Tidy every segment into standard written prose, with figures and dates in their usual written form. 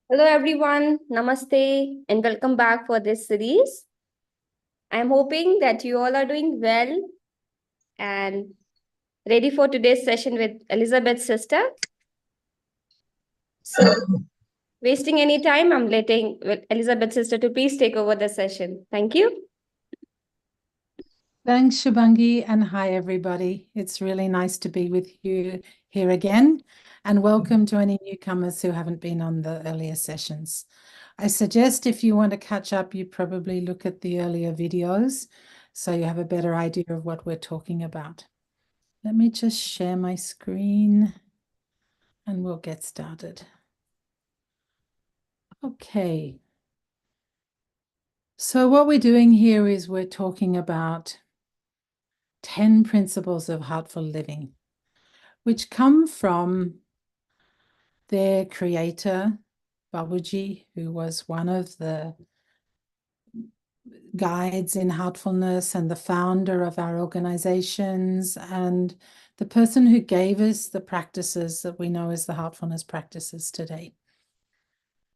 Hello everyone, Namaste and welcome back for this series. I'm hoping that you all are doing well and ready for today's session with Elizabeth's sister. So, wasting any time, I'm letting Elizabeth's sister to please take over the session. Thank you. Thanks, Shubangi, and hi, everybody. It's really nice to be with you here again, and welcome to any newcomers who haven't been on the earlier sessions. I suggest if you want to catch up, you probably look at the earlier videos so you have a better idea of what we're talking about. Let me just share my screen and we'll get started. Okay. So what we're doing here is we're talking about 10 principles of heartful living, which come from their creator, Babuji, who was one of the guides in Heartfulness and the founder of our organizations, and the person who gave us the practices that we know as the Heartfulness practices today.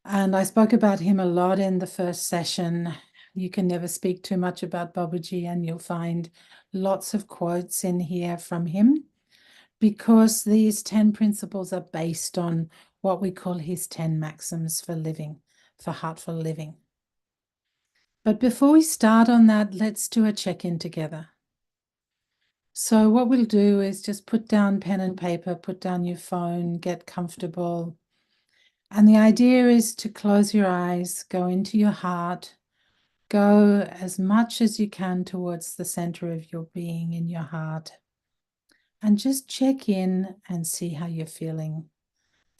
And I spoke about him a lot in the first session. You can never speak too much about Babuji, and you'll find lots of quotes in here from him, because these 10 principles are based on what we call his 10 maxims for living, for heartful living. But before we start on that, let's do a check-in together. So what we'll do is just put down pen and paper, put down your phone, get comfortable. And the idea is to close your eyes, go into your heart, go as much as you can towards the center of your being in your heart, and just check in and see how you're feeling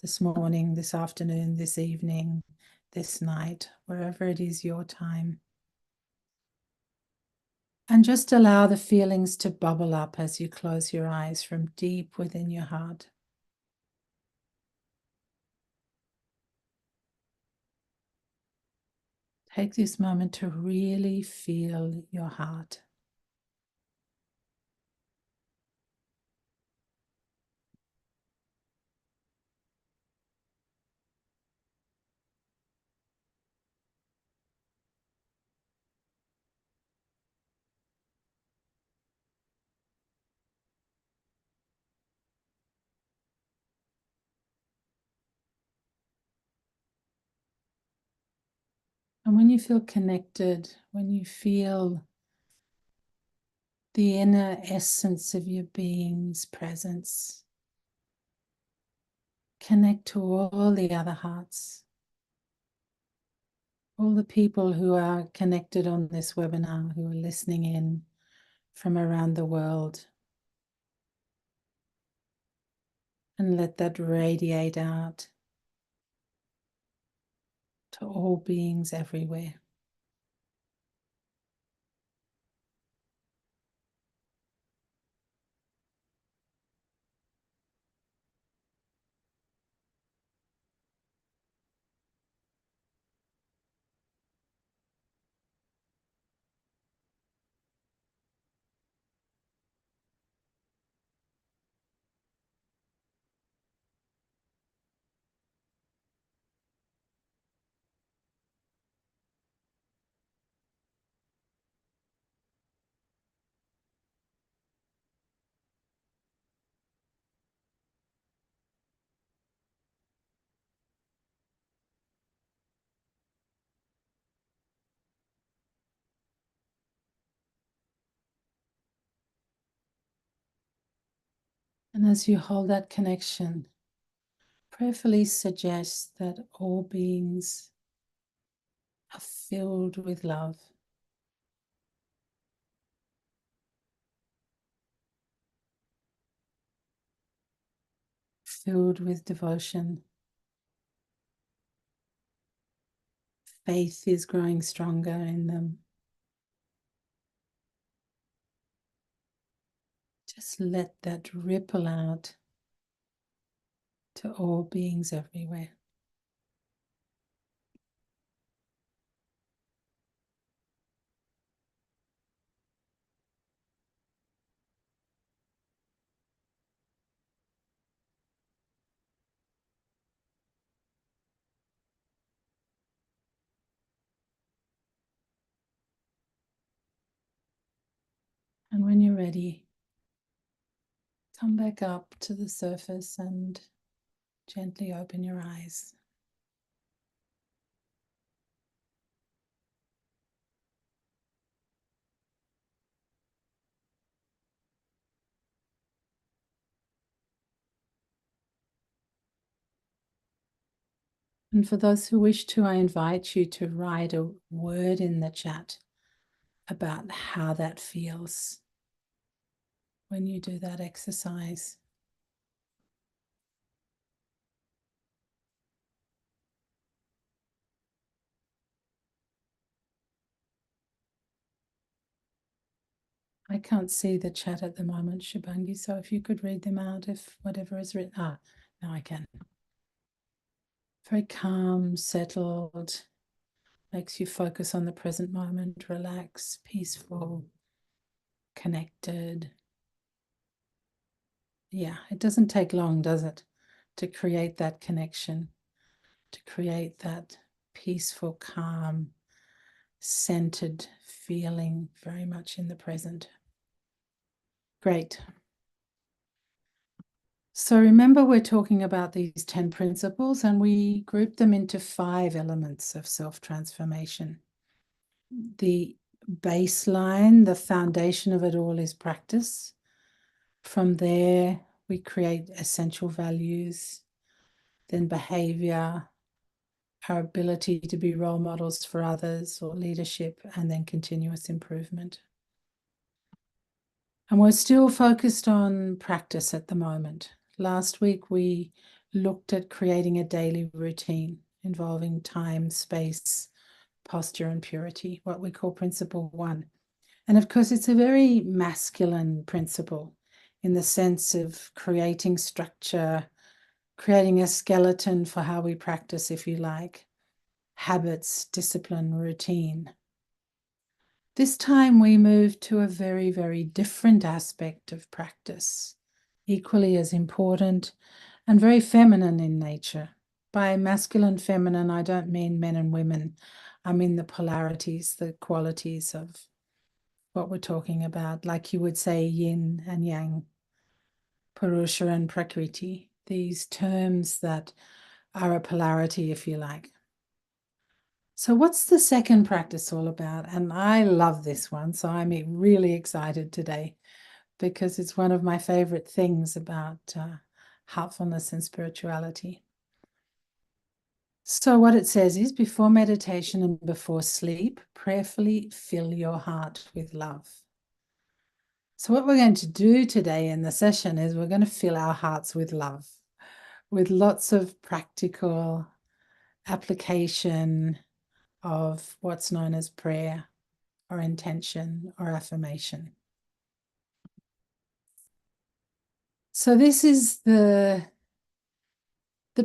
this morning, this afternoon, this evening, this night, wherever it is your time. And just allow the feelings to bubble up as you close your eyes from deep within your heart. Take this moment to really feel your heart. And when you feel connected, when you feel the inner essence of your being's presence, connect to all the other hearts, all the people who are connected on this webinar, who are listening in from around the world. And let that radiate out to all beings everywhere. And as you hold that connection, prayerfully suggest that all beings are filled with love, filled with devotion. Faith is growing stronger in them. Just let that ripple out to all beings everywhere. And when you're ready, come back up to the surface and gently open your eyes. And for those who wish to, I invite you to write a word in the chat about how that feels when you do that exercise. I can't see the chat at the moment, Shubangi, so if you could read them out, if whatever is written. Now I can. Very calm, settled, makes you focus on the present moment, relax, peaceful, connected. Yeah, it doesn't take long, does it, to create that connection, to create that peaceful, calm, centered feeling very much in the present. Great. So remember, we're talking about these 10 principles, and we group them into 5 elements of self-transformation. The baseline, the foundation of it all, is practice. From there, we create essential values, then behavior, our ability to be role models for others or leadership, and then continuous improvement. And we're still focused on practice at the moment. Last week, we looked at creating a daily routine involving time, space, posture, and purity, what we call principle 1. And of course, it's a very masculine principle in the sense of creating structure, creating a skeleton for how we practice, if you like, habits, discipline, routine. This time we move to a very, very different aspect of practice, equally as important and very feminine in nature. By masculine, feminine, I don't mean men and women. I mean the polarities, the qualities of what we're talking about, like you would say yin and yang, Purusha and Prakriti, these terms that are a polarity, if you like. So what's the second practice all about? And I love this one, so I'm really excited today because it's one of my favorite things about heartfulness and spirituality. So what it says is, before meditation and before sleep, prayerfully fill your heart with love. So what we're going to do today in the session is we're going to fill our hearts with love, with lots of practical application of what's known as prayer or intention or affirmation. So this is the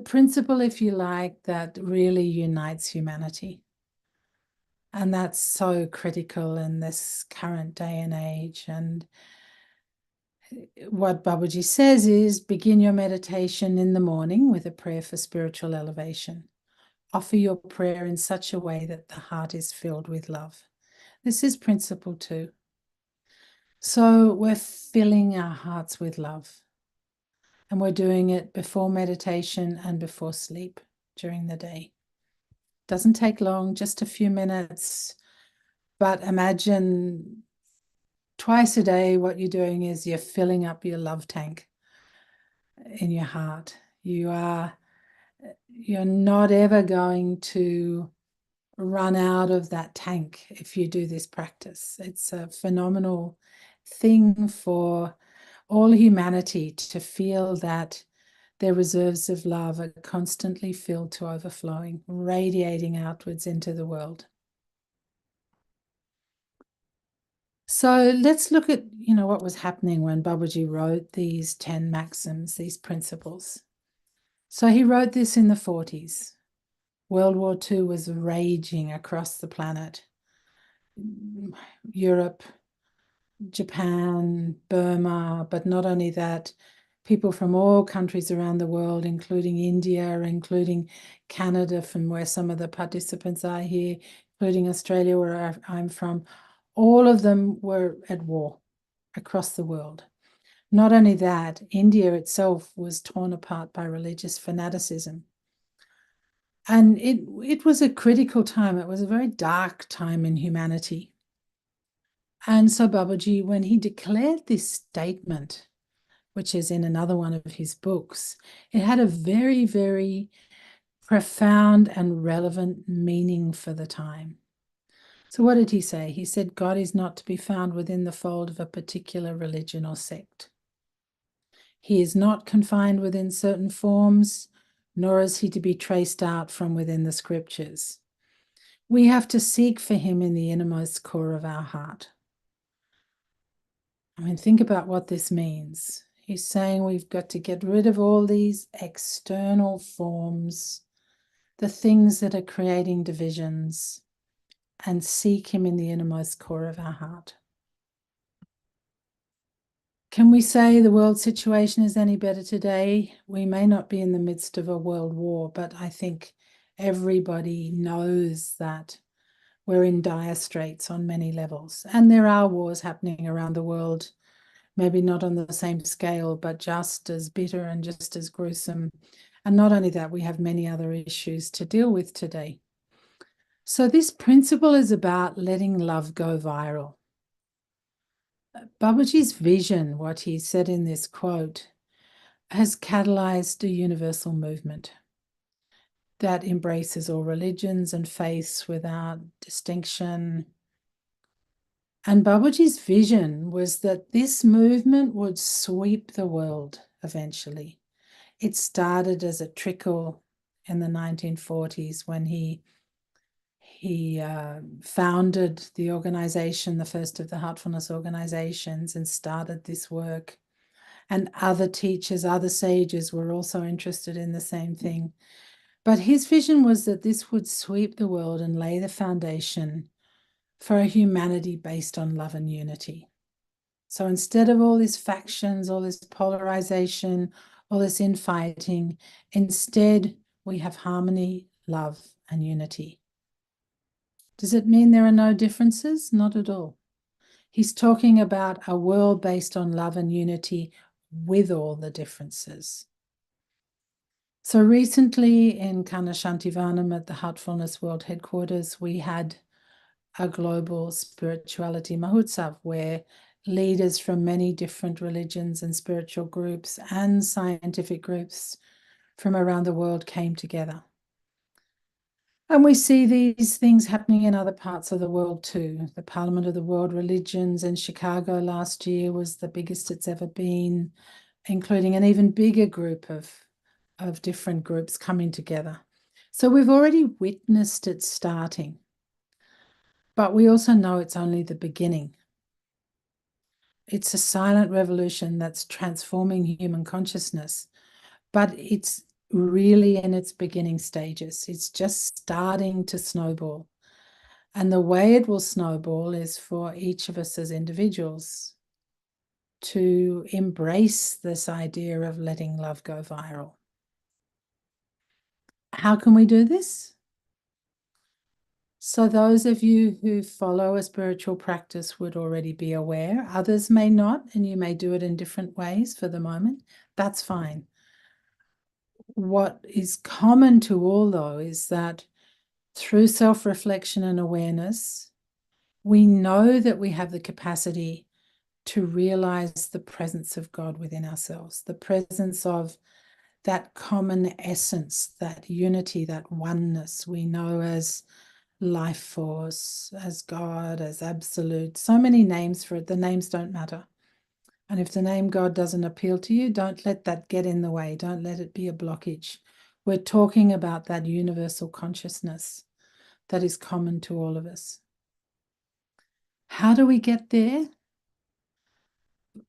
principle, if you like, that really unites humanity. And that's so critical in this current day and age. And what Babaji says is, begin your meditation in the morning with a prayer for spiritual elevation. Offer your prayer in such a way that the heart is filled with love. This is principle 2. So we're filling our hearts with love. And we're doing it before meditation and before sleep during the day. Doesn't take long, just a few minutes. But imagine twice a day what you're doing is you're filling up your love tank in your heart. You're not ever going to run out of that tank if you do this practice. It's a phenomenal thing for all humanity to feel that their reserves of love are constantly filled to overflowing, radiating outwards into the world. So let's look at, what was happening when Babaji wrote these 10 maxims, these principles. So he wrote this in the 40s. World War II was raging across the planet. Europe, Japan, Burma, but not only that, people from all countries around the world, including India, including Canada, from where some of the participants are here, including Australia, where I'm from, all of them were at war. across the world. Not only that, India itself was torn apart by religious fanaticism. And it was a critical time. It was a very dark time in humanity. And so Babaji, when he declared this statement, which is in another one of his books, it had a very, very profound and relevant meaning for the time. So what did he say? He said, God is not to be found within the fold of a particular religion or sect. He is not confined within certain forms, nor is he to be traced out from within the scriptures. We have to seek for him in the innermost core of our heart. I mean, think about what this means. He's saying we've got to get rid of all these external forms, the things that are creating divisions, and seek him in the innermost core of our heart. Can we say the world situation is any better today? We may not be in the midst of a world war, but I think everybody knows that we're in dire straits on many levels. And there are wars happening around the world, maybe not on the same scale, but just as bitter and just as gruesome. And not only that, we have many other issues to deal with today. So this principle is about letting love go viral. Babaji's vision, what he said in this quote, has catalyzed a universal movement that embraces all religions and faiths without distinction. And Babaji's vision was that this movement would sweep the world eventually. It started as a trickle in the 1940s when he founded the organization, the first of the Heartfulness organizations, and started this work. And other teachers, other sages were also interested in the same thing. But his vision was that this would sweep the world and lay the foundation for a humanity based on love and unity. So instead of all these factions, all this polarization, all this infighting, instead we have harmony, love, and unity. Does it mean there are no differences? Not at all. He's talking about a world based on love and unity with all the differences. So recently in Kanashantivanam at the Heartfulness World Headquarters, we had a global spirituality mahotsav where leaders from many different religions and spiritual groups and scientific groups from around the world came together. And we see these things happening in other parts of the world too. The Parliament of the World Religions in Chicago last year was the biggest it's ever been, including an even bigger group of different groups coming together. So we've already witnessed it starting, but we also know it's only the beginning. It's a silent revolution that's transforming human consciousness, but it's really in its beginning stages. It's just starting to snowball. And the way it will snowball is for each of us as individuals to embrace this idea of letting love go viral. How can we do this? So those of you who follow a spiritual practice would already be aware. Others may not, and you may do it in different ways for the moment. That's fine. What is common to all, though, is that through self-reflection and awareness, we know that we have the capacity to realize the presence of God within ourselves, the presence of that common essence, that unity, that oneness we know as life force, as God, as absolute. So many names for it. The names don't matter. And if the name God doesn't appeal to you, don't let that get in the way. Don't let it be a blockage. We're talking about that universal consciousness that is common to all of us. How do we get there?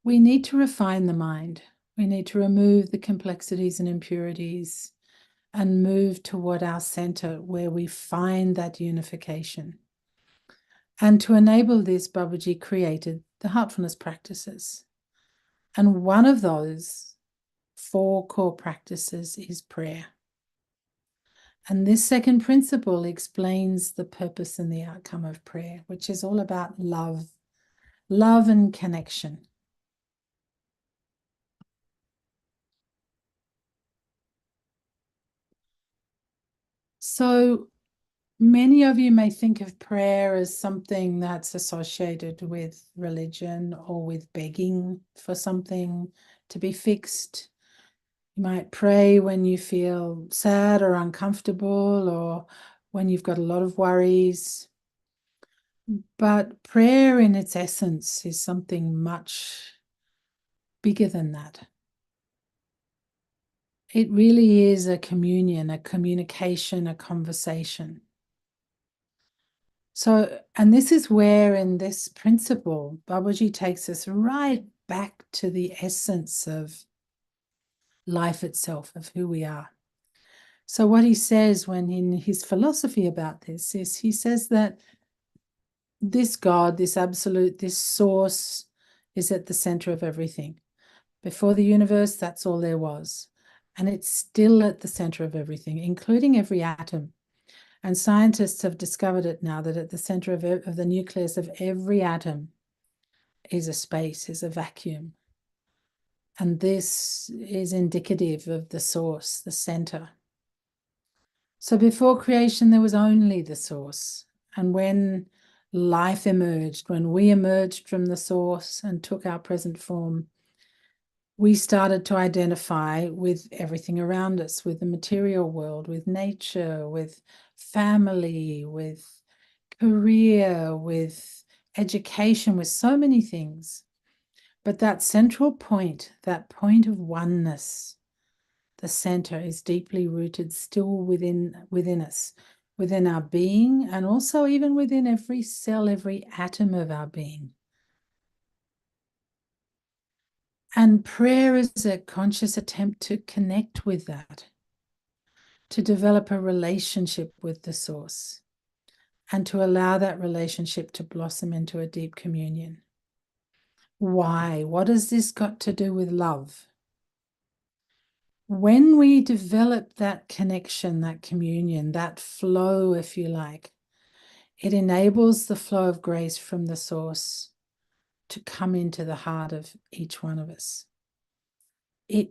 We need to refine the mind. We need to remove the complexities and impurities and move toward our center where we find that unification. And to enable this, Babaji created the heartfulness practices. And one of those 4 core practices is prayer. And this second principle explains the purpose and the outcome of prayer, which is all about love and connection. So many of you may think of prayer as something that's associated with religion or with begging for something to be fixed. You might pray when you feel sad or uncomfortable or when you've got a lot of worries. But prayer in its essence is something much bigger than that. It really is a communion, a communication, a conversation. So, and this is where in this principle, Babaji takes us right back to the essence of life itself, of who we are. So what he says when in his philosophy about this is he says that this God, this absolute, this source is at the center of everything. Before the universe, that's all there was. And it's still at the center of everything, including every atom. And scientists have discovered it now that at the center of the nucleus of every atom is a space, is a vacuum. And this is indicative of the source, the center. So before creation, there was only the source. And when life emerged, when we emerged from the source and took our present form, we started to identify with everything around us, with the material world, with nature, with family, with career, with education, with so many things. But that central point, that point of oneness, the center is deeply rooted still within us, within our being, and also even within every cell, every atom of our being. And prayer is a conscious attempt to connect with that, to develop a relationship with the source, and to allow that relationship to blossom into a deep communion. Why? What has this got to do with love? When we develop that connection, that communion, that flow, if you like, it enables the flow of grace from the source to come into the heart of each one of us. We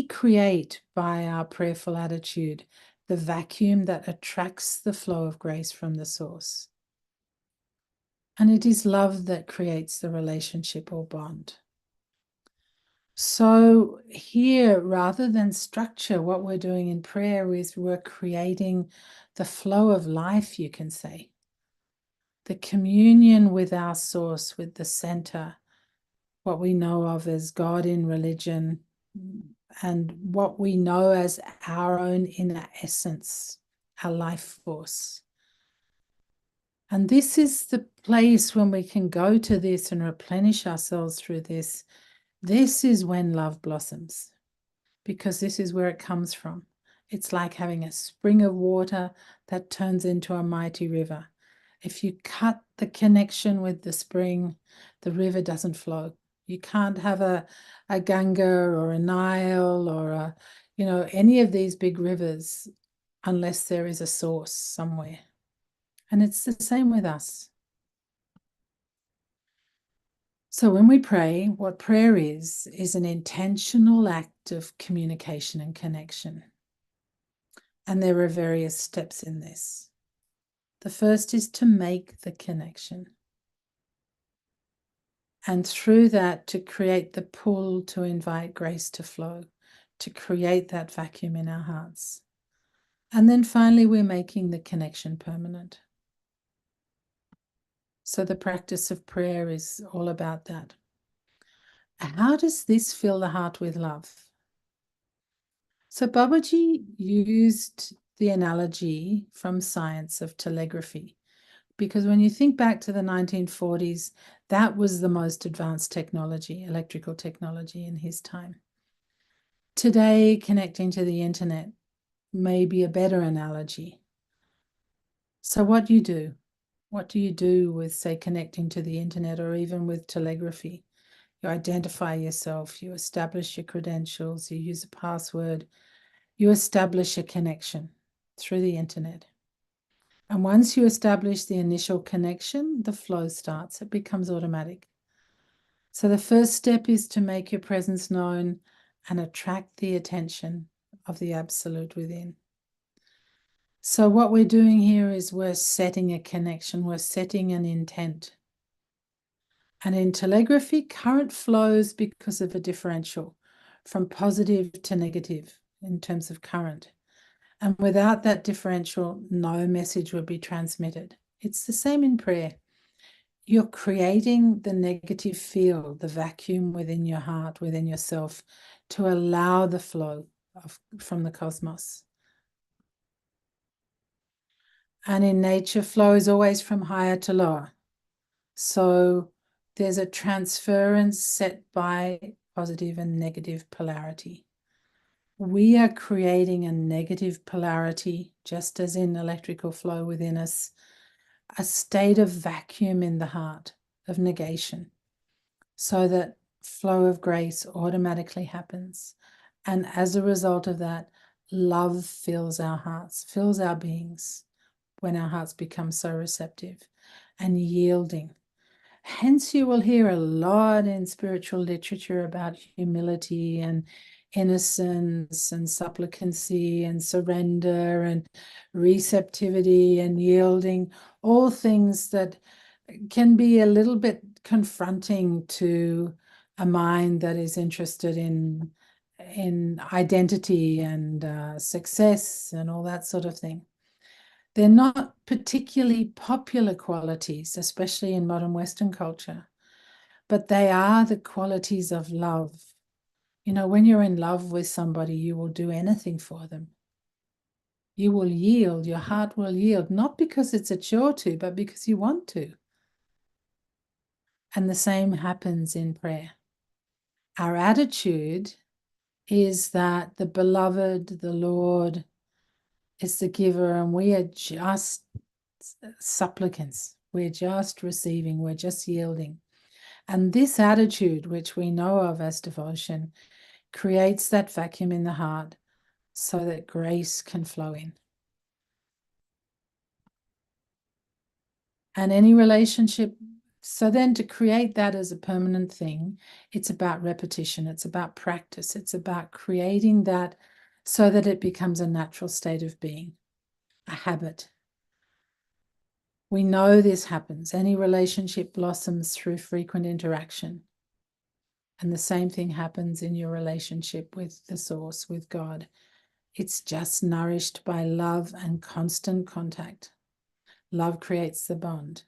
create by our prayerful attitude the vacuum that attracts the flow of grace from the source. And it is love that creates the relationship or bond. So here, rather than structure, what we're doing in prayer is we're creating the flow of life, you can say. The communion with our source, with the center, what we know of as God in religion, and what we know as our own inner essence, our life force. And this is the place when we can go to this and replenish ourselves through this. This is when love blossoms, because this is where it comes from. It's like having a spring of water that turns into a mighty river. If you cut the connection with the spring, the river doesn't flow. You can't have a Ganga or a Nile or any of these big rivers unless there is a source somewhere. And it's the same with us. So when we pray, what prayer is an intentional act of communication and connection. And there are various steps in this. The first is to make the connection. And through that, to create the pull to invite grace to flow, to create that vacuum in our hearts. And then finally, we're making the connection permanent. So the practice of prayer is all about that. How does this fill the heart with love? So Babaji used the analogy from science of telegraphy, because when you think back to the 1940s, that was the most advanced technology, electrical technology in his time. Today, connecting to the internet may be a better analogy. So what do you do? What do you do with, say, connecting to the internet or even with telegraphy? You identify yourself, you establish your credentials, you use a password, you establish a connection through the internet. And once you establish the initial connection, the flow starts. It becomes automatic. So the first step is to make your presence known and attract the attention of the absolute within. So what we're doing here is we're setting a connection, we're setting an intent. And in telegraphy, current flows because of a differential from positive to negative in terms of current. And without that differential, no message would be transmitted. It's the same in prayer. You're creating the negative field, the vacuum within your heart, within yourself, to allow the flow from the cosmos. And in nature, flow is always from higher to lower. So there's a transference set by positive and negative polarity. We are creating a negative polarity, just as in electrical flow within us, a state of vacuum in the heart, of negation, so that flow of grace automatically happens. And as a result of that, love fills our hearts, fills our beings when our hearts become so receptive and yielding. Hence, you will hear a lot in spiritual literature about humility and innocence and supplicancy and surrender and receptivity and yielding, all things that can be a little bit confronting to a mind that is interested in identity and success and all that sort of thing. They're not particularly popular qualities, especially in modern Western culture, but they are the qualities of love. You know, when you're in love with somebody, you will do anything for them. You will yield, your heart will yield, not because it's a chore to, but because you want to. And the same happens in prayer. Our attitude is that the beloved, the Lord, is the giver, and we are just supplicants. We're just receiving, we're just yielding. And this attitude, which we know of as devotion, creates that vacuum in the heart so that grace can flow in. And any relationship, so then to create that as a permanent thing, it's about repetition, it's about practice, it's about creating that so that it becomes a natural state of being, a habit. We know this happens. Any relationship blossoms through frequent interaction. And the same thing happens in your relationship with the source, with God. It's just nourished by love and constant contact. Love creates the bond.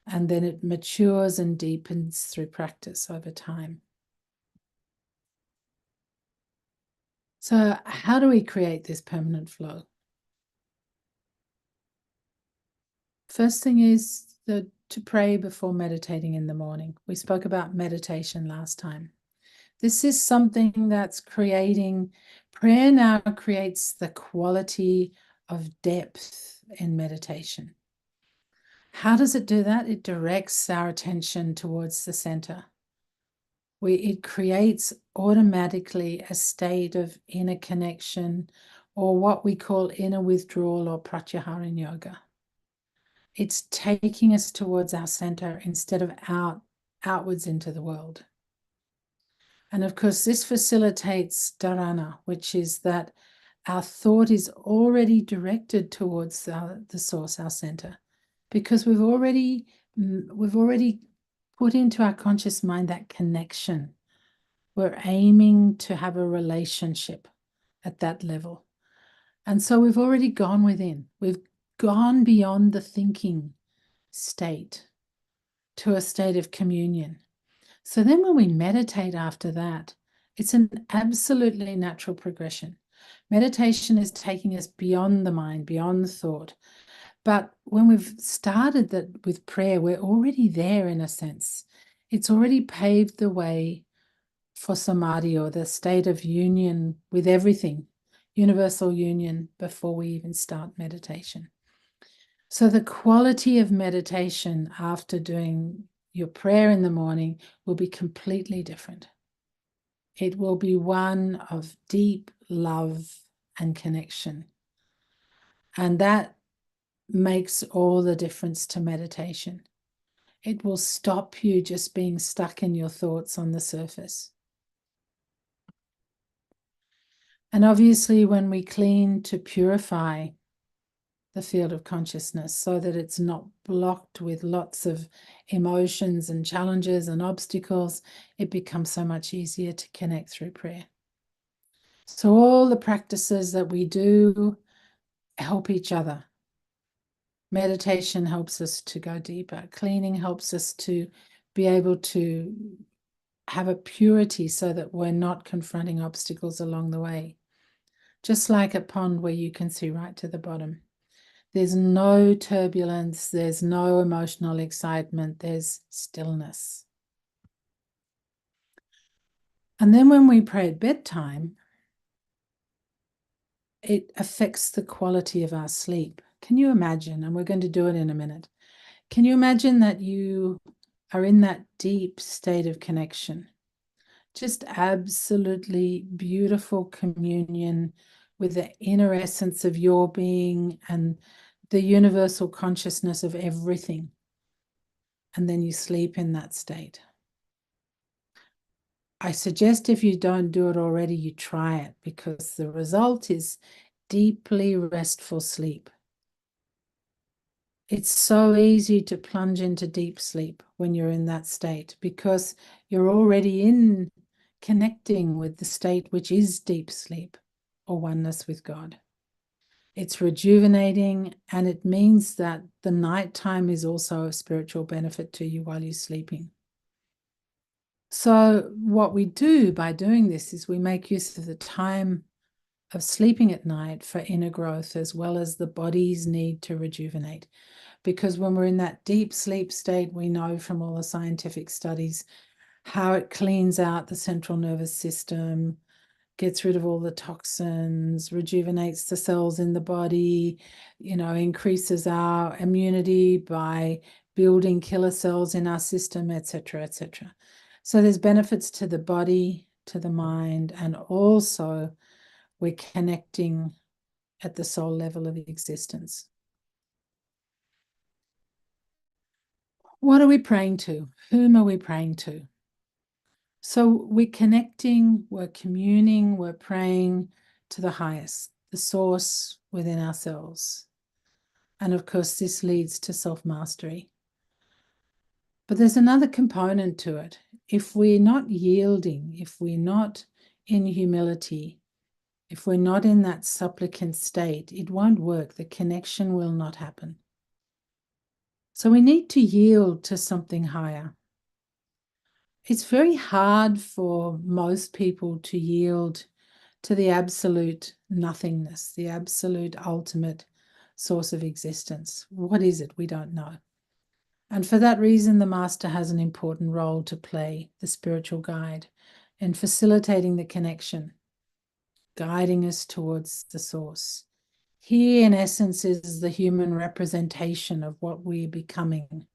And then it matures and deepens through practice over time. So how do we create this permanent flow? First thing is to pray before meditating in the morning. We spoke about meditation last time. This is something that's creating, prayer now creates the quality of depth in meditation. How does it do that? It directs our attention towards the center. It creates automatically a state of inner connection, or what we call inner withdrawal or pratyahara in yoga. It's taking us towards our center instead of outwards into the world. And of course, this facilitates dharana, which is that our thought is already directed towards the source, our center, because we've already put into our conscious mind that connection. We're aiming to have a relationship at that level. And so we've already gone within. We've gone beyond the thinking state to a state of communion. So then when we meditate after that, it's an absolutely natural progression. Meditation is taking us beyond the mind, beyond the thought. But when we've started that with prayer, we're already there in a sense. It's already paved the way for samadhi, or the state of union with everything, universal union, before we even start meditation. So the quality of meditation after doing your prayer in the morning will be completely different. It will be one of deep love and connection. And that makes all the difference to meditation. It will stop you just being stuck in your thoughts on the surface. And obviously, when we clean to purify, the field of consciousness, so that it's not blocked with lots of emotions and challenges and obstacles. It becomes so much easier to connect through prayer. So all the practices that we do help each other. Meditation helps us to go deeper. Cleaning helps us to be able to have a purity so that we're not confronting obstacles along the way. Just like a pond where you can see right to the bottom. There's no turbulence, there's no emotional excitement, there's stillness. And then when we pray at bedtime, it affects the quality of our sleep. Can you imagine? And we're going to do it in a minute. Can you imagine that you are in that deep state of connection? Just absolutely beautiful communion with the inner essence of your being and the universal consciousness of everything. And then you sleep in that state. I suggest if you don't do it already, you try it, because the result is deeply restful sleep. It's so easy to plunge into deep sleep when you're in that state, because you're already in connecting with the state which is deep sleep or oneness with God. It's rejuvenating, and it means that the nighttime is also a spiritual benefit to you while you're sleeping. So what we do by doing this is we make use of the time of sleeping at night for inner growth, as well as the body's need to rejuvenate. Because when we're in that deep sleep state, we know from all the scientific studies how it cleans out the central nervous system, gets rid of all the toxins, rejuvenates the cells in the body, increases our immunity by building killer cells in our system, etc., etc. So there's benefits to the body, to the mind, and also we're connecting at the soul level of existence. What are we praying to? Whom are we praying to? So we're connecting, we're communing, we're praying to the highest, the source within ourselves. And of course, this leads to self-mastery. But there's another component to it. If we're not yielding, if we're not in humility, if we're not in that supplicant state, it won't work. The connection will not happen. So we need to yield to something higher. It's very hard for most people to yield to the absolute nothingness, the absolute ultimate source of existence. What is it? We don't know. And for that reason, the Master has an important role to play, the spiritual guide, in facilitating the connection, guiding us towards the source. He, in essence, is the human representation of what we're becoming.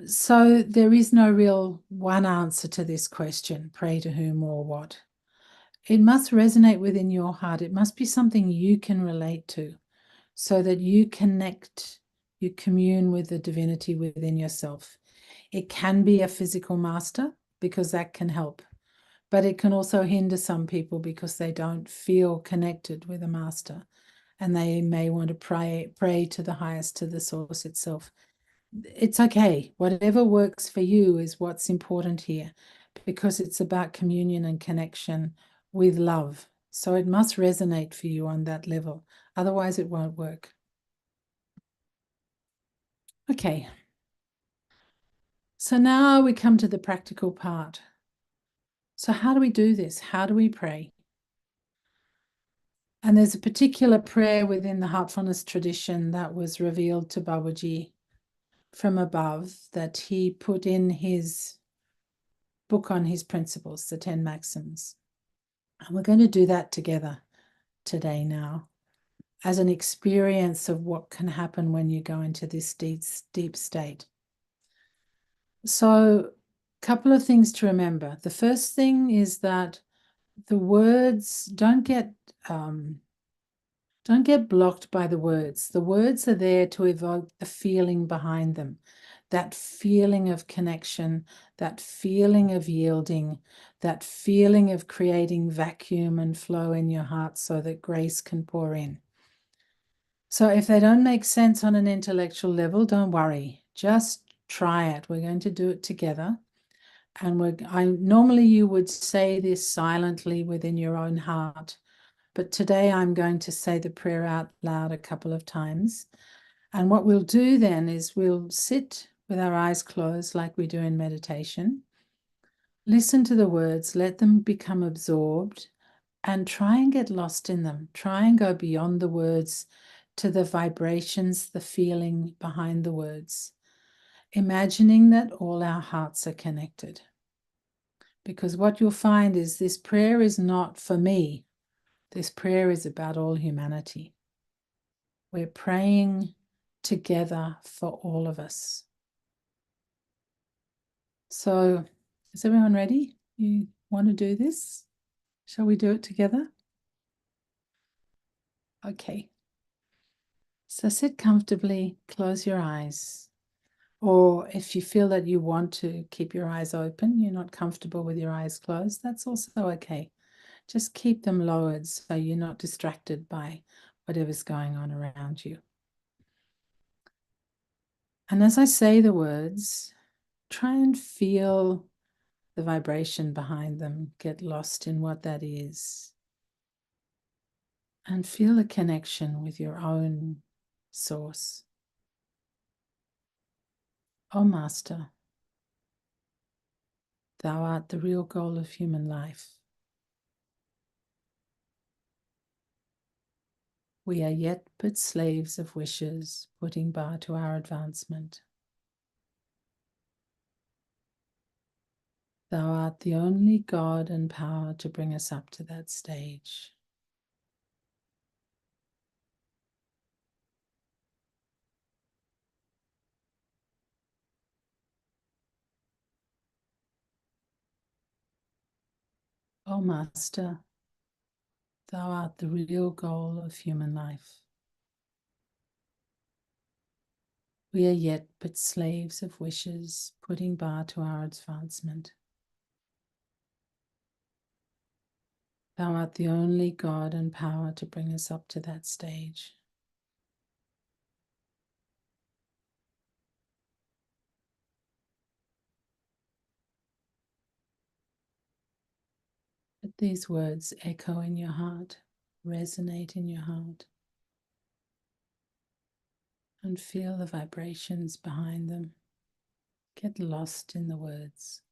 So there is no real one answer to this question, pray to whom or what. It must resonate within your heart. It must be something you can relate to, so that you connect, you commune with the divinity within yourself. It can be a physical master, because that can help, but it can also hinder some people because they don't feel connected with a master, and they may want to pray to the highest, to the source itself. It's okay. Whatever works for you is what's important here, because it's about communion and connection with love. So it must resonate for you on that level. Otherwise, it won't work. Okay. So now we come to the practical part. So how do we do this? How do we pray? And there's a particular prayer within the Heartfulness tradition that was revealed to Babaji from above, that he put in his book on his principles, the 10 Maxims. And we're going to do that together today now, as an experience of what can happen when you go into this deep state. So a couple of things to remember. The first thing is that the words don't get blocked by the words. The words are there to evoke the feeling behind them, that feeling of connection, that feeling of yielding, that feeling of creating vacuum and flow in your heart so that grace can pour in. So if they don't make sense on an intellectual level, don't worry. Just try it. We're going to do it together. And normally you would say this silently within your own heart, but today I'm going to say the prayer out loud a couple of times. And what we'll do then is we'll sit with our eyes closed like we do in meditation. Listen to the words, let them become absorbed, and try and get lost in them. Try and go beyond the words to the vibrations, the feeling behind the words, imagining that all our hearts are connected. Because what you'll find is this prayer is not for me. This prayer is about all humanity. We're praying together for all of us. So, is everyone ready? You want to do this? Shall we do it together? Okay. So sit comfortably, close your eyes. Or if you feel that you want to keep your eyes open, you're not comfortable with your eyes closed, that's also okay. Just keep them lowered so you're not distracted by whatever's going on around you. And as I say the words, try and feel the vibration behind them, get lost in what that is, and feel a connection with your own source. O Master, thou art the real goal of human life. We are yet but slaves of wishes, putting bar to our advancement. Thou art the only God and power to bring us up to that stage. O Master, thou art the real goal of human life. We are yet but slaves of wishes, putting bar to our advancement. Thou art the only God and power to bring us up to that stage. Let these words echo in your heart, resonate in your heart, and feel the vibrations behind them. Get lost in the words.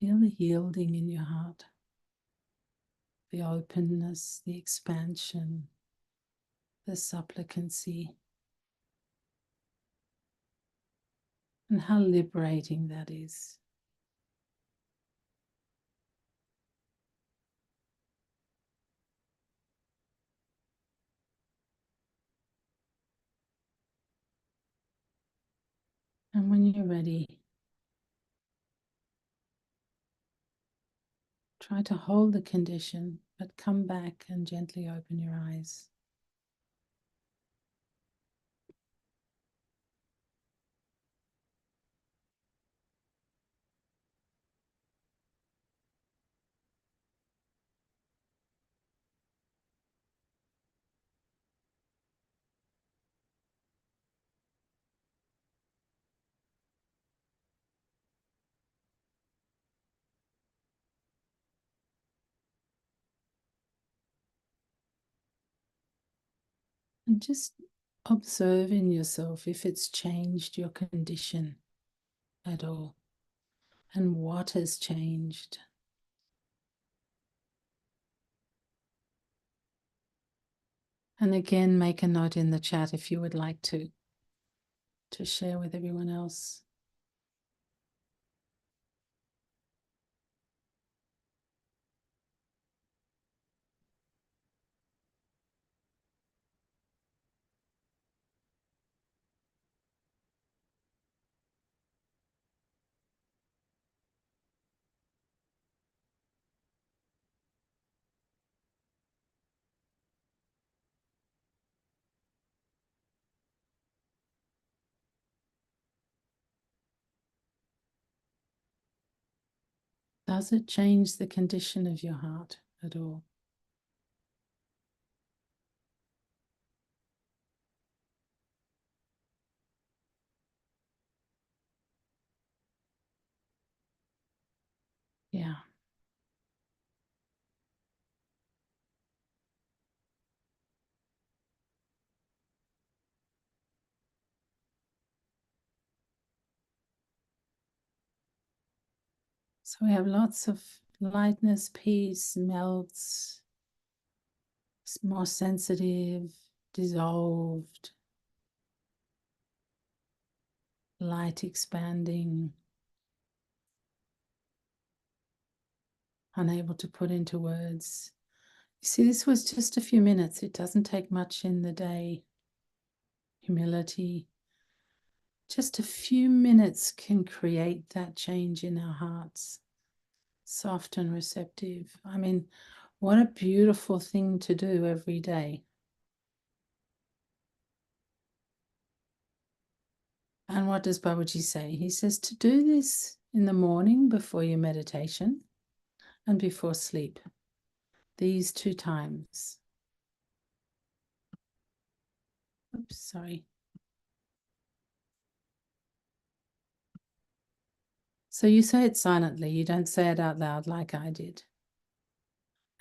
Feel the yielding in your heart, the openness, the expansion, the supplicancy, and how liberating that is. And when you're ready, try to hold the condition, but come back and gently open your eyes. And just observe in yourself if it's changed your condition at all, and what has changed. And again, make a note in the chat if you would like to share with everyone else. Does it change the condition of your heart at all? Yeah. So we have lots of lightness, peace, melts, more sensitive, dissolved, light expanding, unable to put into words. You see, this was just a few minutes. It doesn't take much in the day. Humility. Just a few minutes can create that change in our hearts. Soft and receptive. I mean, what a beautiful thing to do every day. And what does Babaji say? He says to do this in the morning before your meditation and before sleep. These 2 times. Oops, sorry. So you say it silently. You don't say it out loud like I did.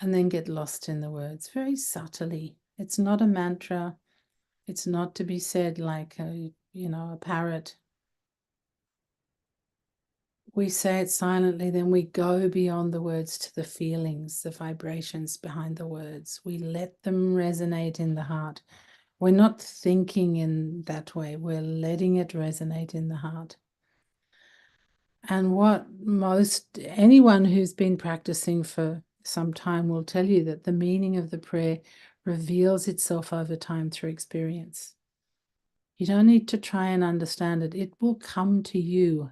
And then get lost in the words very subtly. It's not a mantra. It's not to be said like a parrot. We say it silently, then we go beyond the words to the feelings, the vibrations behind the words. We let them resonate in the heart. We're not thinking in that way. We're letting it resonate in the heart. And what anyone who's been practicing for some time will tell you that the meaning of the prayer reveals itself over time through experience. You don't need to try and understand it. It will come to you,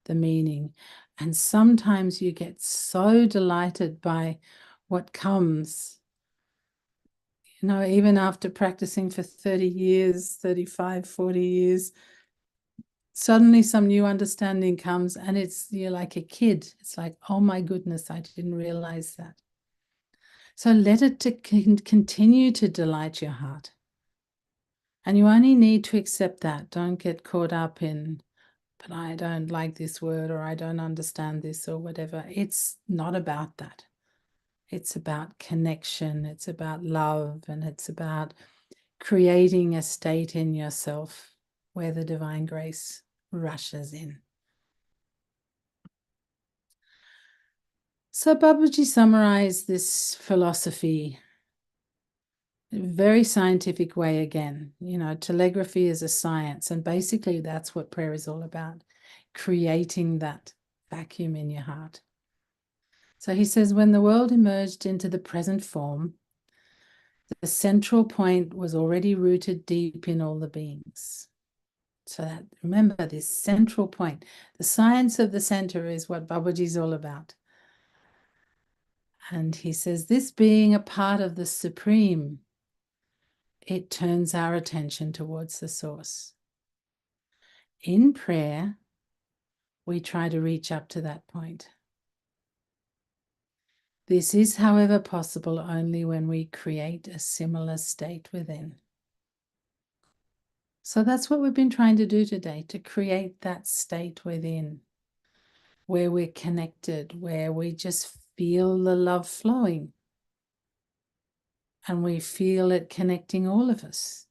the meaning. And sometimes you get so delighted by what comes. Even after practicing for 30 years, 35, 40 years, suddenly some new understanding comes and you're like a kid. It's like, oh my goodness, I didn't realize that. So let it continue to delight your heart. And you only need to accept that. Don't get caught up in, but I don't like this word, or I don't understand this, or whatever. It's not about that. It's about connection. It's about love. And it's about creating a state in yourself where the divine grace rushes in. So Babaji summarized this philosophy in a very scientific way again. Telegraphy is a science, and basically that's what prayer is all about, creating that vacuum in your heart. So he says, when the world emerged into the present form, the central point was already rooted deep in all the beings. So that, remember this central point. The science of the center is what Babaji is all about. And he says, this being a part of the Supreme, it turns our attention towards the source. In prayer, we try to reach up to that point. This is, however, possible only when we create a similar state within. So that's what we've been trying to do today, to create that state within, where we're connected, where we just feel the love flowing. And we feel it connecting all of us.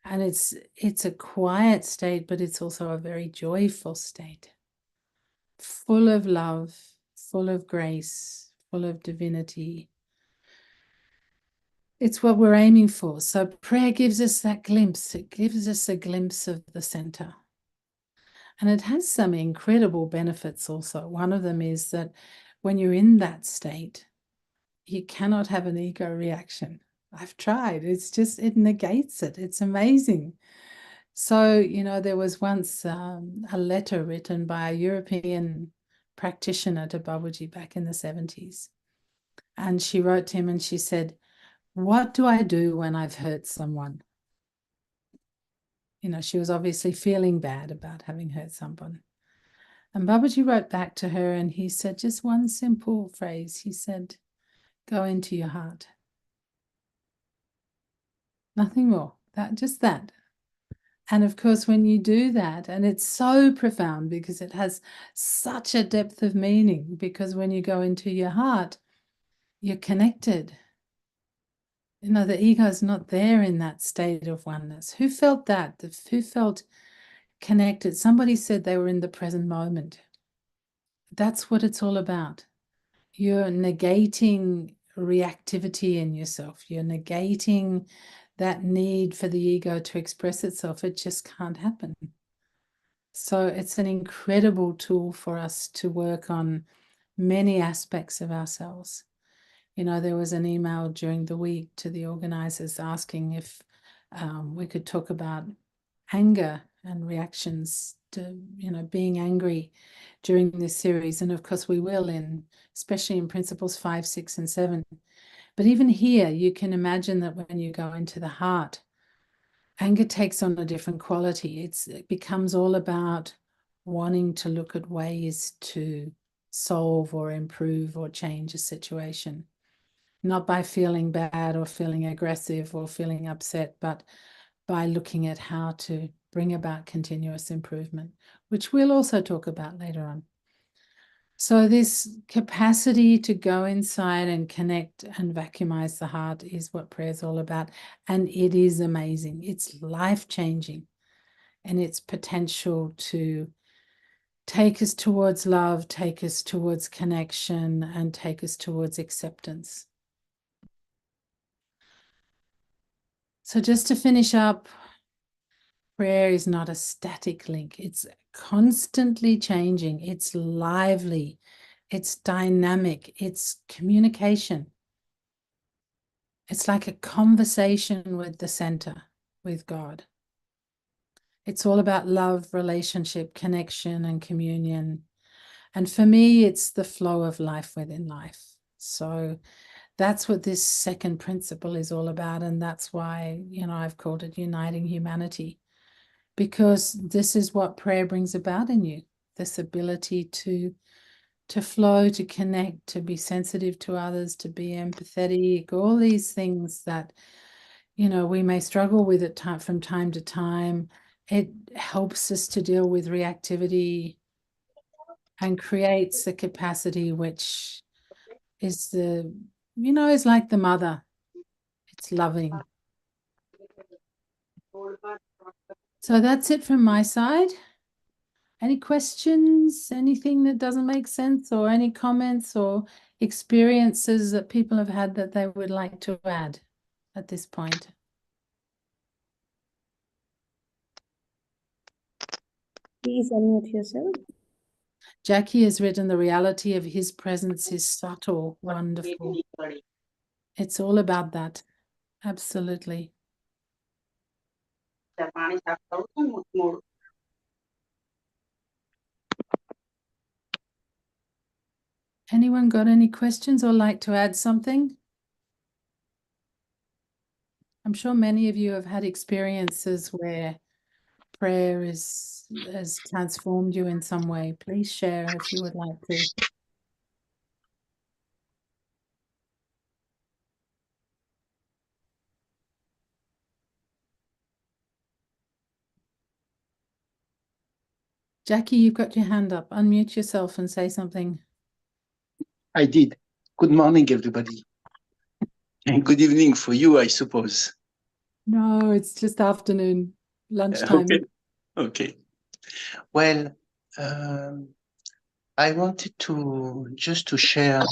And it's a quiet state, but it's also a very joyful state, full of love, full of grace, full of divinity. It's what we're aiming for. So prayer gives us that glimpse. It gives us a glimpse of the center. And it has some incredible benefits also. One of them is that when you're in that state, you cannot have an ego reaction. I've tried. It negates it. It's amazing. So, there was once a letter written by a European practitioner to Babaji back in the 70s. And she wrote to him and she said, what do I do when I've hurt someone? She was obviously feeling bad about having hurt someone. And Babaji wrote back to her and he said just one simple phrase. He said, go into your heart. Nothing more. Just that. And of course, when you do that, and it's so profound because it has such a depth of meaning, because when you go into your heart, you're connected. The ego is not there in that state of oneness. Who felt that? Who felt connected? Somebody said they were in the present moment. That's what it's all about. You're negating reactivity in yourself. You're negating that need for the ego to express itself. It just can't happen. So it's an incredible tool for us to work on many aspects of ourselves. There was an email during the week to the organizers asking if we could talk about anger and reactions to, being angry during this series. And of course we will, especially in principles 5, 6, and 7. But even here, you can imagine that when you go into the heart, anger takes on a different quality. It becomes all about wanting to look at ways to solve or improve or change a situation. Not by feeling bad or feeling aggressive or feeling upset, but by looking at how to bring about continuous improvement, which we'll also talk about later on. So this capacity to go inside and connect and vacuumize the heart is what prayer is all about. And it is amazing. It's life-changing, and its potential to take us towards love, take us towards connection, and take us towards acceptance. So just to finish up, prayer is not a static link. It's constantly changing. It's lively. It's dynamic. It's communication. It's like a conversation with the center, with God. It's all about love, relationship, connection, and communion. And for me, it's the flow of life within life. So that's what this second principle is all about. And that's why, I've called it uniting humanity, because this is what prayer brings about in you, this ability to flow, to connect, to be sensitive to others, to be empathetic, all these things that, we may struggle with from time to time. It helps us to deal with reactivity and creates the capacity which is is like the mother. It's loving. So that's it from my side. Any questions, anything that doesn't make sense, or any comments or experiences that people have had that they would like to add at this point? Please unmute yourself. Jackie has written, the reality of his presence is subtle, wonderful. It's all about that. Absolutely. Anyone got any questions or like to add something? I'm sure many of you have had experiences where prayer has transformed you in some way. Please share if you would like to. Jackie, you've got your hand up. Unmute yourself and say something. I did. Good morning, everybody. And good evening for you, I suppose. No, it's just afternoon, lunchtime. Okay. Well, I wanted just to share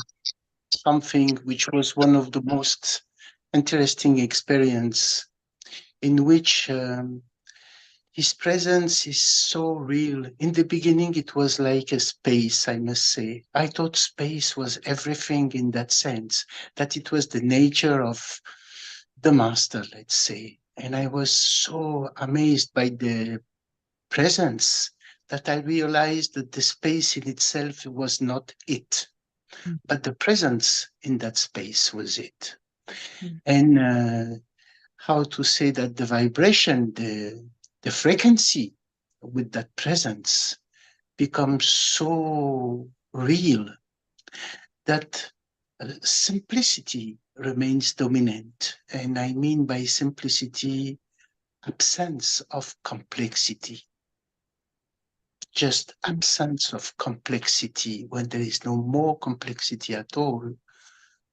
something which was one of the most interesting experience in which his presence is so real. In the beginning, it was like a space, I must say. I thought space was everything in that sense, that it was the nature of the master, let's say. And I was so amazed by the presence that I realized that the space in itself was not it, but the presence in that space was it. And how to say that the vibration, the frequency with that presence becomes so real that simplicity remains dominant. And I mean by simplicity, absence of complexity. Just absence of complexity. When there is no more complexity at all,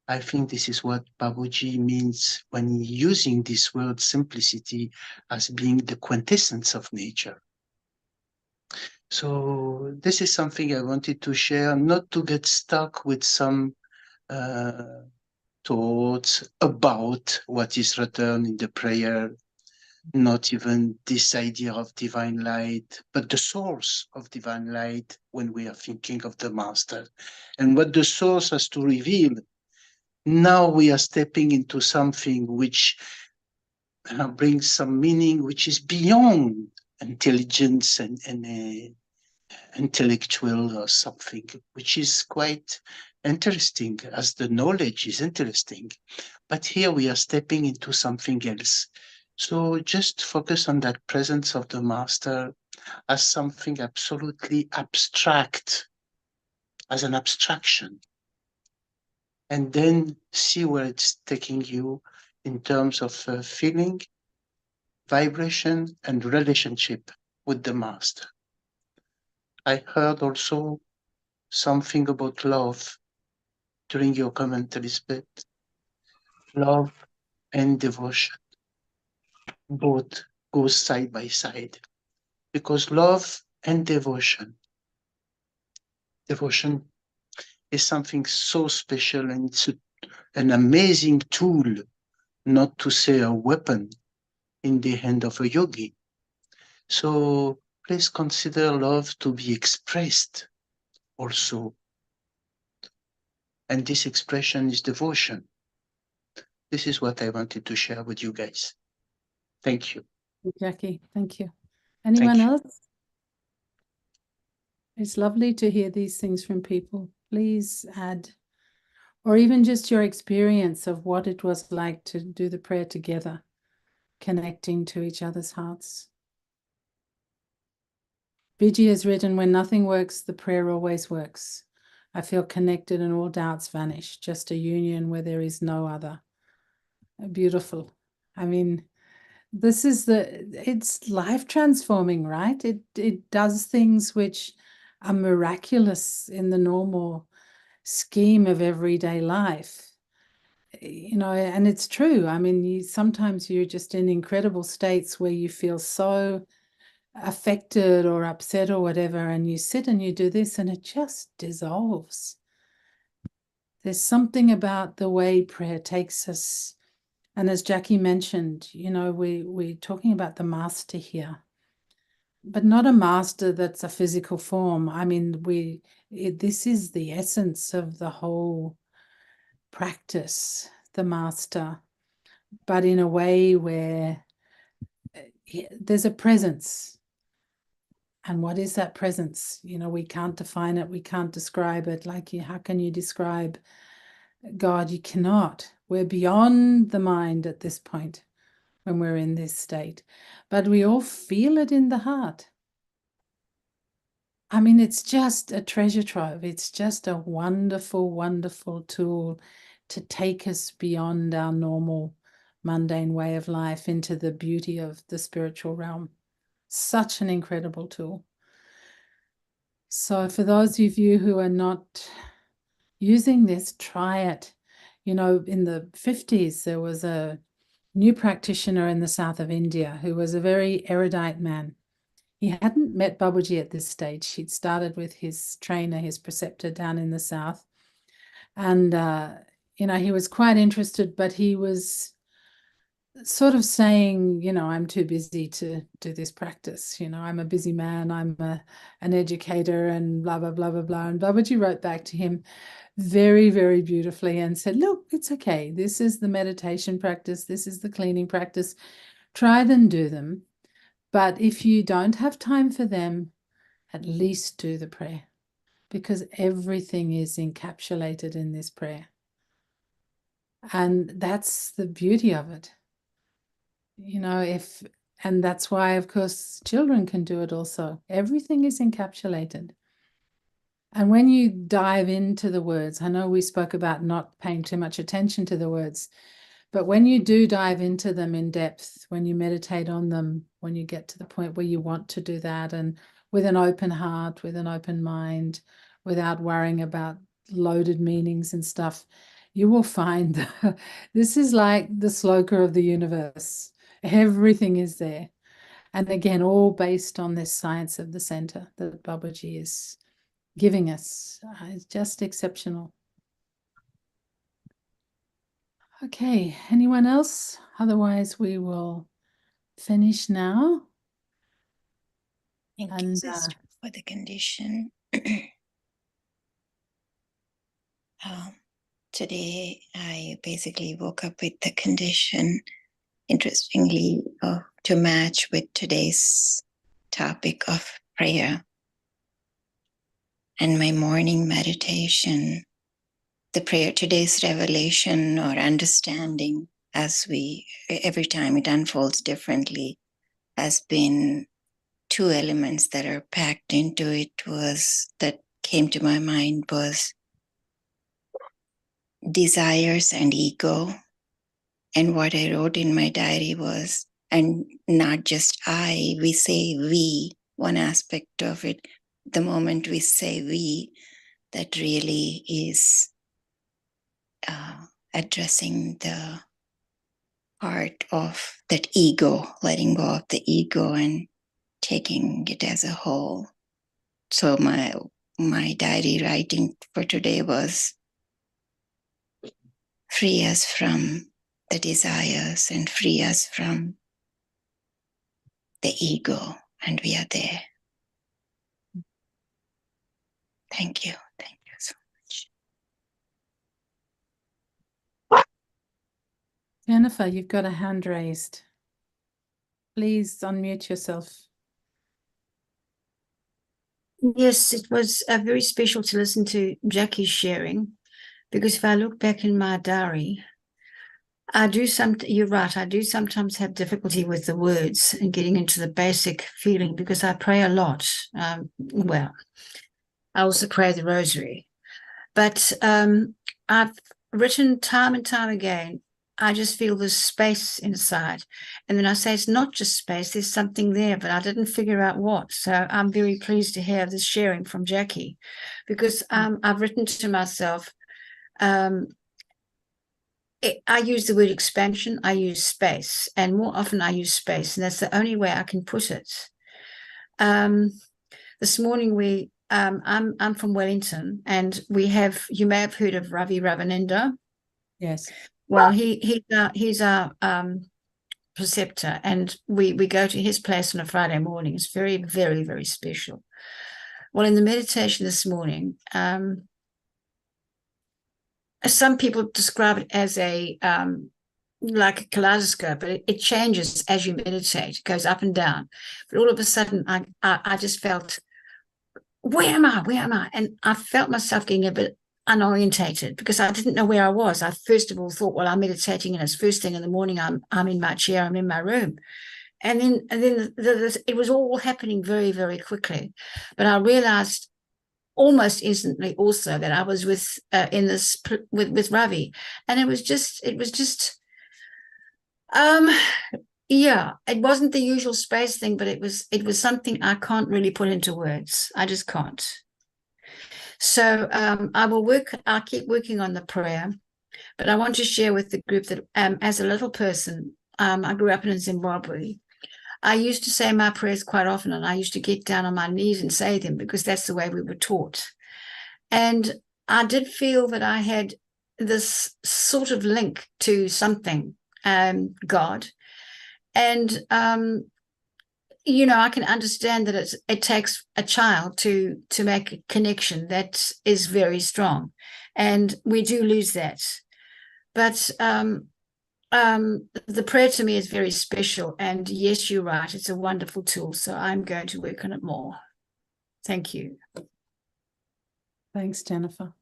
I think this is what Babuji means when using this word simplicity as being the quintessence of nature. So this is something I wanted to share, not to get stuck with some thoughts about what is written in the prayer, not even this idea of divine light, but the source of divine light when we are thinking of the master and what the source has to reveal. Now we are stepping into something which brings some meaning which is beyond intelligence and intellectual or something, which is quite interesting as the knowledge is interesting. But here we are stepping into something else. So just focus on that presence of the master as something absolutely abstract, as an abstraction. And then see where it's taking you in terms of feeling, vibration, and relationship with the master. I heard also something about love during your comment, Elizabeth. Love and devotion both go side by side, because love and devotion is something so special, and it's an amazing tool, not to say a weapon, in the hand of a yogi. So please consider love to be expressed also. And this expression is devotion. This is what I wanted to share with you guys. Thank you. Jackie, thank you. Anyone else? It's lovely to hear these things from people. Please add, or even just your experience of what it was like to do the prayer together, connecting to each other's hearts. Biji has written, when nothing works, the prayer always works. I feel connected and all doubts vanish, just a union where there is no other. Beautiful. I mean, it's life transforming, right? It does things which are miraculous in the normal scheme of everyday life. You know, and it's true. I mean, sometimes you're just in incredible states where you feel so affected or upset or whatever, and you sit and you do this and it just dissolves. There's something about the way prayer takes us. And as Jackie mentioned, we're talking about the master here, but not a master that's a physical form. I mean, this is the essence of the whole practice, the master, but in a way where there's a presence. And what is that presence? We can't define it. We can't describe it. How can you describe God? You cannot. We're beyond the mind at this point when we're in this state. But we all feel it in the heart. I mean, it's just a treasure trove. It's just a wonderful, wonderful tool to take us beyond our normal, mundane way of life into the beauty of the spiritual realm. Such an incredible tool. So for those of you who are not using this, try it. In the 50s, there was a new practitioner in the south of India who was a very erudite man. He hadn't met Babaji at this stage. He'd started with his trainer, his preceptor down in the south. And, he was quite interested, but he was sort of saying, I'm too busy to do this practice. I'm a busy man. I'm an educator and blah, blah, blah, blah, blah. And Babaji wrote back to him very, very beautifully and said, look, it's okay. This is the meditation practice. This is the cleaning practice. Try them, do them. But if you don't have time for them, at least do the prayer, because everything is encapsulated in this prayer. And that's the beauty of it. And that's why, of course, children can do it also. Everything is encapsulated. And when you dive into the words, I know we spoke about not paying too much attention to the words, but when you do dive into them in depth, when you meditate on them, when you get to the point where you want to do that, and with an open heart, with an open mind, without worrying about loaded meanings and stuff, you will find this is like the sloka of the universe. Everything is there. And again, all based on this science of the center that Babaji is giving us. It's just exceptional. Okay, anyone else? Otherwise, we will finish now. Thank you, sister, for the condition. Today, I basically woke up with the condition, interestingly, to match with today's topic of prayer. And my morning meditation, the prayer, today's revelation or understanding, every time it unfolds differently, has been two elements that are packed into it that came to my mind was desires and ego. And what I wrote in my diary was, and not just we say we, one aspect of it, the moment we say we, that really is addressing the part of that ego, letting go of the ego and taking it as a whole. So my diary writing for today was free us from the desires and free us from the ego, and we are there. Thank you. Thank you so much. Jennifer, you've got a hand raised. Please unmute yourself. Yes, it was very special to listen to Jackie's sharing, because if I look back in my diary, you're right, I do sometimes have difficulty with the words and getting into the basic feeling, because I pray a lot. Well, I also pray the rosary, but I've written time and time again, I just feel this space inside. And then I say, it's not just space, there's something there, but I didn't figure out what. So I'm very pleased to hear this sharing from Jackie, because I've written to myself, I use the word expansion, I use space, and more often I use space, and that's the only way I can put it. this morning I'm from Wellington, and you may have heard of Ravi Ravananda. Yes. Well, he's our preceptor, and we go to his place on a Friday morning. It's very, very, very special. Well, in the meditation this morning, some people describe it as a like a kaleidoscope, but it changes as you meditate. It goes up and down. But all of a sudden, I just felt, where am I? Where am I? And I felt myself getting a bit unorientated because I didn't know where I was. I first of all thought, well, I'm meditating, and it's first thing in the morning. I'm in my chair. I'm in my room. And then it was all happening very, very quickly. But I realized almost instantly also that I was with Ravi, and it was just yeah, it wasn't the usual space thing, but it was something I can't really put into words. I just can't. So I'll keep working on the prayer, but I want to share with the group that as a little person, I grew up in Zimbabwe. I used to say my prayers quite often, and I used to get down on my knees and say them because that's the way we were taught. And I did feel that I had this sort of link to something, God. And, I can understand that it takes a child to make a connection that is very strong. And we do lose that. But the prayer to me is very special. And yes, you're right. It's a wonderful tool. So I'm going to work on it more. Thank you. Thanks, Jennifer.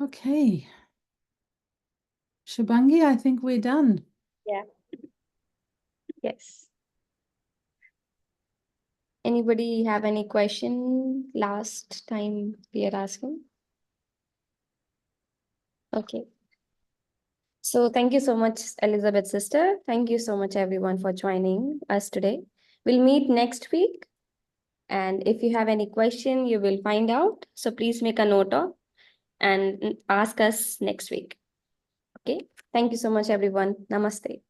Okay. Shabangi, I think we're done. Yeah. Yes. Anybody have any question last time we are asking? Okay. So thank you so much, Elizabeth sister. Thank you so much, everyone, for joining us today. We'll meet next week. And if you have any question, you will find out. So please make a note of and ask us next week. Okay. Thank you so much, everyone. Namaste.